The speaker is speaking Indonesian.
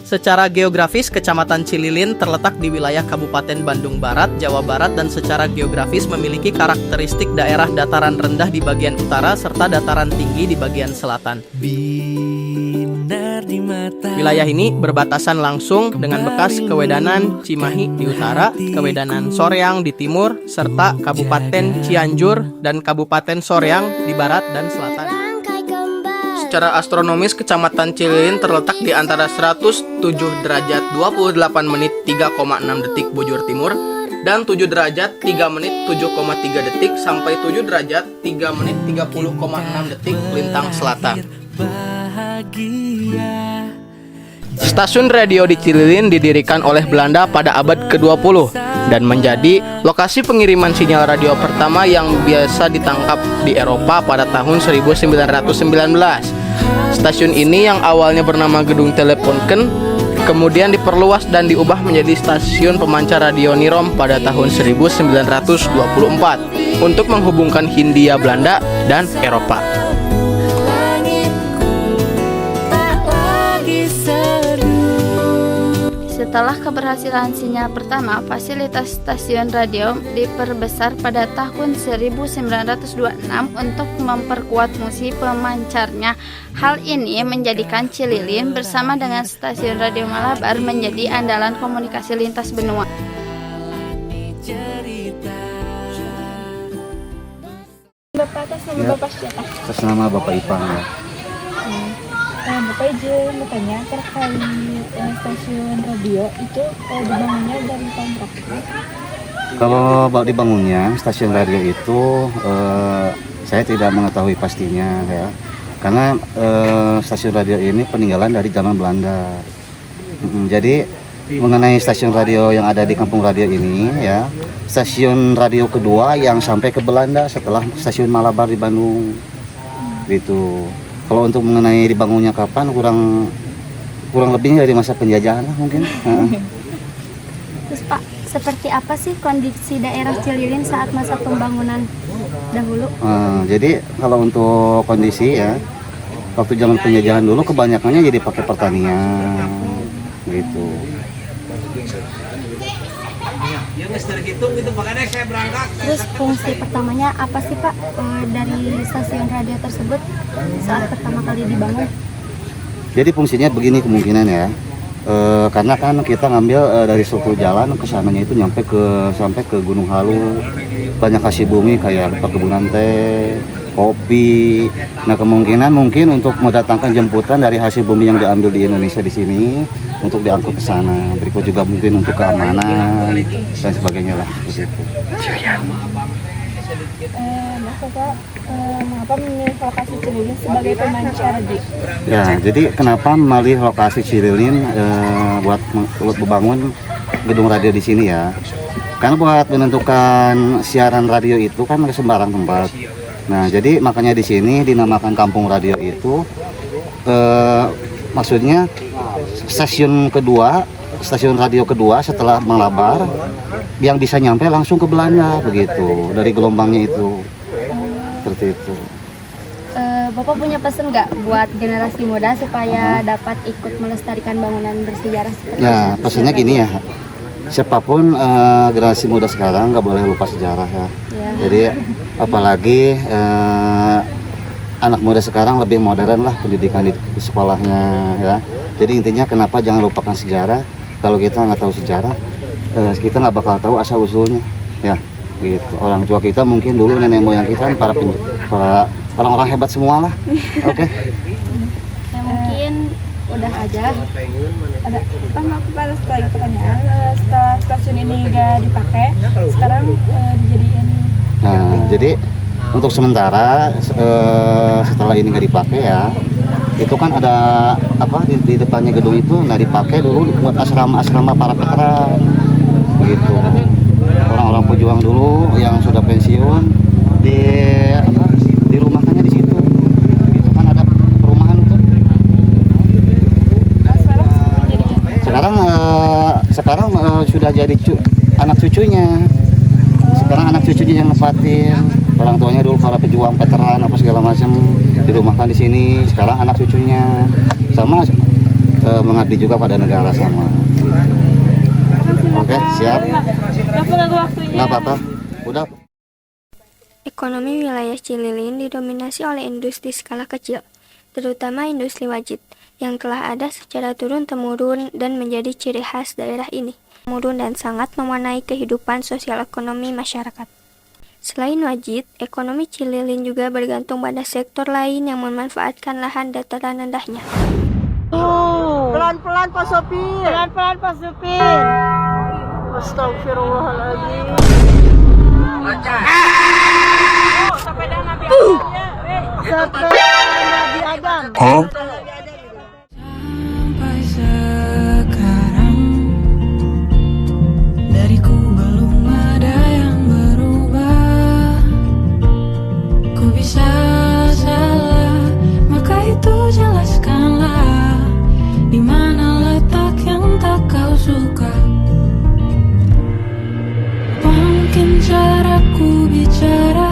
Secara geografis, Kecamatan Cililin terletak di wilayah Kabupaten Bandung Barat, Jawa Barat, dan secara geografis memiliki karakteristik daerah dataran rendah di bagian utara serta dataran tinggi di bagian selatan. Wilayah ini berbatasan langsung dengan bekas Kewedanan Cimahi di utara, Kewedanan Soreang di timur, serta Kabupaten Cianjur dan Kabupaten Soreang di barat dan selatan. Secara astronomis, Kecamatan Cililin terletak di antara 107 derajat 28 menit 3,6 detik bujur timur dan 7 derajat 3 menit 7,3 detik sampai 7 derajat 3 menit 30,6 detik lintang selatan. Stasiun radio di Cililin didirikan oleh Belanda pada abad ke-20 dan menjadi lokasi pengiriman sinyal radio pertama yang biasa ditangkap di Eropa pada tahun 1919. Stasiun ini yang awalnya bernama Gedung Teleponken kemudian diperluas dan diubah menjadi stasiun pemancar radio Nirom pada tahun 1924 untuk menghubungkan Hindia Belanda dan Eropa. Setelah keberhasilan sinyal pertama, fasilitas stasiun radio diperbesar pada tahun 1926 untuk memperkuat fungsi pemancarnya. Hal ini menjadikan Cililin bersama dengan stasiun radio Malabar menjadi andalan komunikasi lintas benua. Bapak atas nama Ya. Bapak siapa? Atas nama Bapak Ipang ya. Bapak izin bertanya terkait stasiun radio itu dibangunnya dari tahun berapa? Kalau dibangunnya stasiun radio itu saya tidak mengetahui pastinya ya. Karena stasiun radio ini peninggalan dari zaman Belanda. Jadi mengenai stasiun radio yang ada di kampung radio ini ya, stasiun radio kedua yang sampai ke Belanda setelah stasiun Malabar di Bandung. Gitu. Kalau untuk mengenai dibangunnya kapan kurang lebih dari masa penjajahan lah mungkin. Terus Pak, seperti apa sih kondisi daerah Cililin saat masa pembangunan dahulu? Jadi kalau untuk kondisi ya, waktu zaman penjajahan dulu kebanyakannya jadi pakai pertanian gitu. Terus fungsi pertamanya apa sih Pak dari stasiun radio tersebut saat pertama kali dibangun? Jadi fungsinya begini kemungkinan ya, karena kan kita ngambil dari suatu jalan kesananya itu sampai ke Gunung Halu, banyak hasil bumi kayak perkebunan teh, kopi. Nah kemungkinan mungkin untuk mendatangkan jemputan dari hasil bumi yang diambil di Indonesia di sini untuk diangkut ke sana. Berikut juga mungkin untuk keamanan dan sebagainya lah seperti itu. Bapak mengapa memilih lokasi Cililin sebagai pemancar radio? Ya, jadi kenapa memilih lokasi Cililin buat membangun gedung radio di sini ya? Karena buat menentukan siaran radio itu kan nggak sembarang tempat. Nah, jadi makanya di sini dinamakan Kampung Radio itu maksudnya stasiun radio kedua setelah Malabar yang bisa nyampe langsung ke Belanda begitu dari gelombangnya itu. Seperti itu. Bapak punya pesan nggak buat generasi muda supaya dapat ikut melestarikan bangunan bersejarah seperti Ya, ini? pesannya gini ya. Siapapun generasi muda sekarang nggak boleh lupa sejarah ya. Ya. Jadi apalagi anak muda sekarang lebih modern lah pendidikan di sekolahnya ya. Jadi intinya kenapa jangan lupakan sejarah. Kalau kita nggak tahu sejarah, kita nggak bakal tahu asal usulnya ya. Gitu. Orang tua kita mungkin dulu nenek moyang kita para orang-orang hebat semua lah. Oke. Ya, mungkin udah aja. Ada Pak, maaf Pak, setelah pertanyaan setelah stasiun ini nggak dipakai, sekarang dijadiin. Nah, jadi untuk sementara setelah ini nggak dipakai ya, itu kan ada apa di depannya gedung itu nggak dipakai dulu buat asrama para veteran, gitu. Orang-orang pejuang dulu yang sudah pensiun di rumahnya di situ, itu kan ada perumahan tuh. Sekarang sudah jadi anak cucunya. Sekarang anak cucunya yang nempatin. Orang tuanya dulu para pejuang veteran apa segala macam dirumahkan di sini. Sekarang anak cucunya sama mengabdi juga pada negara sama. Oke, siap. Nggak pengganggu waktunya. Nggak apa-apa. Udah. Ekonomi wilayah Cililin didominasi oleh industri skala kecil, terutama industri wajit, yang telah ada secara turun-temurun dan menjadi ciri khas daerah ini. Temurun dan sangat mewarnai kehidupan sosial ekonomi masyarakat. Selain wajit, ekonomi Cililin juga bergantung pada sektor lain yang memanfaatkan lahan dataran rendahnya. Pelan-pelan Pak Sopir. Pelan-pelan Pak Supir. Astagfirullahaladzim. Sepeda Nabi Adam ya. Sepeda Nabi Adam. Sampai sekarang dariku belum ada yang berubah. Ku bisa salah, maka itu jelaskanlah di mana letak yang tak kau suka. Mungkin caraku bicara